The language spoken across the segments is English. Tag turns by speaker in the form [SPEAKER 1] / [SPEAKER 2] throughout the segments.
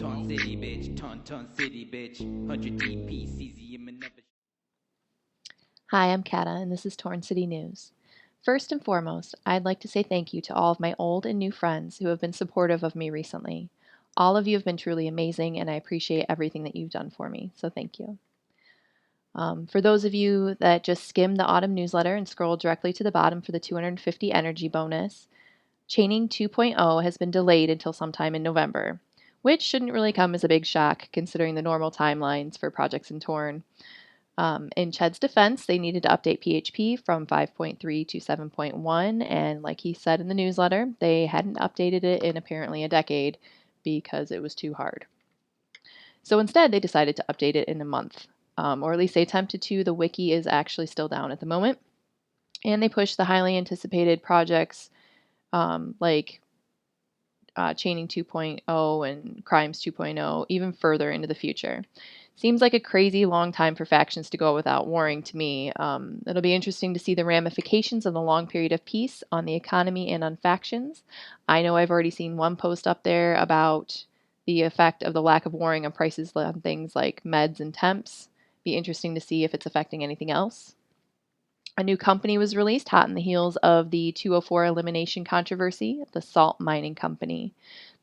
[SPEAKER 1] Ton City, bitch. Ton City, bitch. 100 DP, cesium and never.
[SPEAKER 2] Hi, I'm Kata, and this is Torn City News. First and foremost, I'd like to say thank you to all of my old and new friends who have been supportive of me recently. All of you have been truly amazing, and I appreciate everything that you've done for me, so thank you. For those of you that just skimmed the autumn newsletter and scrolled directly to the bottom for the 250 energy bonus, Chaining 2.0 has been delayed until sometime in November, which shouldn't really come as a big shock considering the normal timelines for projects in Torn. In Ched's defense, they needed to update PHP from 5.3 to 7.1, and like he said in the newsletter, they hadn't updated it in apparently a decade because it was too hard. So instead, they decided to update it in a month, or at least they attempted to. The wiki is actually still down at the moment, and they pushed the highly anticipated projects like Chaining 2.0 and Crimes 2.0 even further into the future. Seems like a crazy long time for factions to go without warring to me. It'll be interesting to see the ramifications of the long period of peace on the economy and on factions. I know I've already seen one post up there about the effect of the lack of warring on prices on things like meds and temps. Be interesting to see if it's affecting anything else. A new company was released hot in the heels of the 204 elimination controversy, the Salt Mining Company.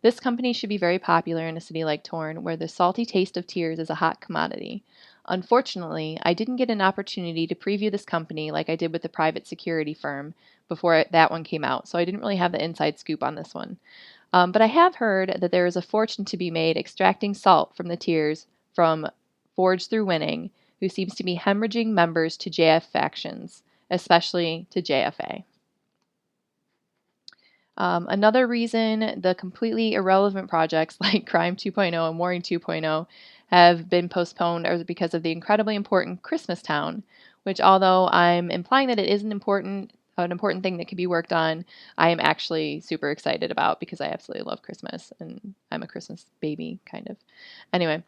[SPEAKER 2] This company should be very popular in a city like Torn, where the salty taste of tears is a hot commodity. Unfortunately, I didn't get an opportunity to preview this company like I did with the private security firm before that one came out, so I didn't really have the inside scoop on this one. But I have heard that there is a fortune to be made extracting salt from the tears from Forge Through Winning, who seems to be hemorrhaging members to JF factions, especially to JFA. Another reason the completely irrelevant projects like Crime 2.0 and Warring 2.0 have been postponed is because of the incredibly important ChristmasTown, which although I'm implying that it isn't an important thing that could be worked on, I am actually super excited about because I absolutely love Christmas and I'm a Christmas baby, kind of. Anyway,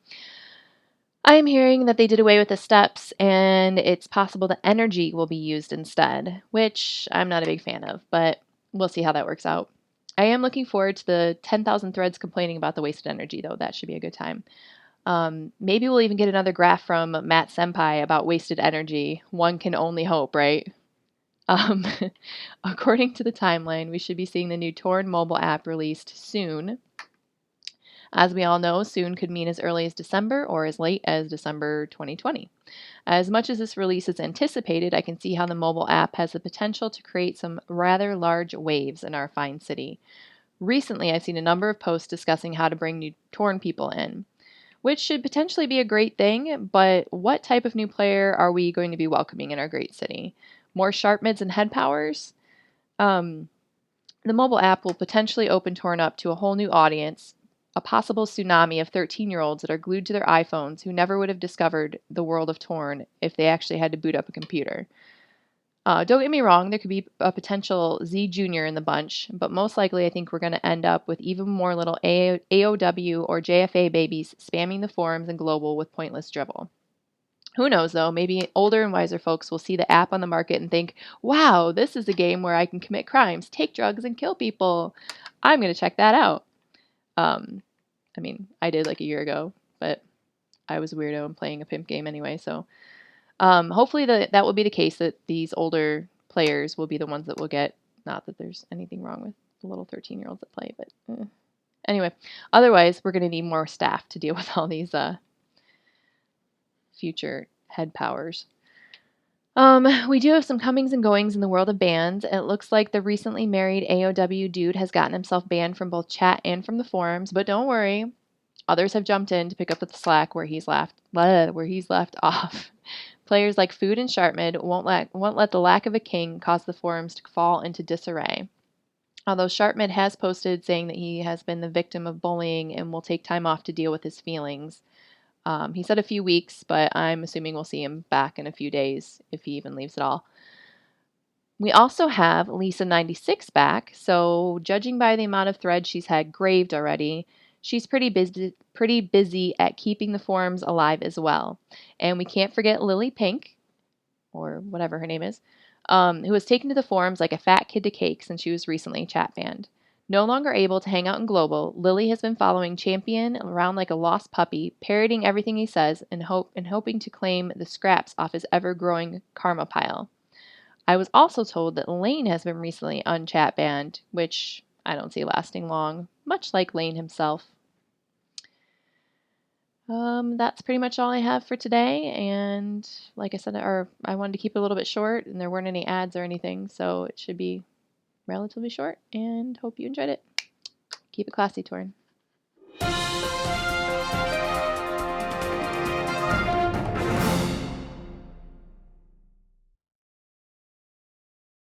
[SPEAKER 2] I am hearing that they did away with the steps and it's possible that energy will be used instead, which I'm not a big fan of, but we'll see how that works out. I am looking forward to the 10,000 threads complaining about the wasted energy, though. That should be a good time. Maybe we'll even get another graph from Matt Senpai about wasted energy. One can only hope, right? Um, According to the timeline, we should be seeing the new Torn mobile app released soon. As we all know, soon could mean as early as December or as late as December 2020. As much as this release is anticipated, I can see how the mobile app has the potential to create some rather large waves in our fine city. Recently, I've seen a number of posts discussing how to bring new Torn people in, which should potentially be a great thing, but what type of new player are we going to be welcoming in our great city? More sharp mids and head powers? The mobile app will potentially open Torn up to a whole new audience, a possible tsunami of 13-year-olds that are glued to their iPhones who never would have discovered the world of Torn if they actually had to boot up a computer. Don't get me wrong, there could be a potential Z Junior in the bunch, but most likely I think we're going to end up with even more little AOW or JFA babies spamming the forums and global with pointless dribble. Who knows, though? Maybe older and wiser folks will see the app on the market and think, wow, this is a game where I can commit crimes, take drugs, and kill people. I'm going to check that out. I did like a year ago, but I was a weirdo and playing a pimp game anyway. So hopefully that will be the case, that these older players will be the ones that will get, not that there's anything wrong with the little 13-year-olds that play, but anyway, otherwise we're going to need more staff to deal with all these future head powers. We do have some comings and goings in the world of bans. It looks like the recently married AOW dude has gotten himself banned from both chat and from the forums, but don't worry. Others have jumped in to pick up the slack where he's left off. Players like Food and Sharpmid won't let the lack of a king cause the forums to fall into disarray. Although Sharpmid has posted saying that he has been the victim of bullying and will take time off to deal with his feelings. He said a few weeks, but I'm assuming we'll see him back in a few days if he even leaves at all. We also have Lisa96 back, so judging by the amount of threads she's had graved already, she's pretty busy at keeping the forums alive as well. And we can't forget Lily Pink, or whatever her name is, who has taken to the forums like a fat kid to cake since she was recently chat banned. No longer able to hang out in Global, Lily has been following Champion around like a lost puppy, parroting everything he says and hoping to claim the scraps off his ever-growing karma pile. I was also told that Lane has been recently unchat banned, which I don't see lasting long, much like Lane himself. That's pretty much all I have for today, and like I said, I wanted to keep it a little bit short, and there weren't any ads or anything, so it should be relatively short, and hope you enjoyed it. Keep it classy, Torn.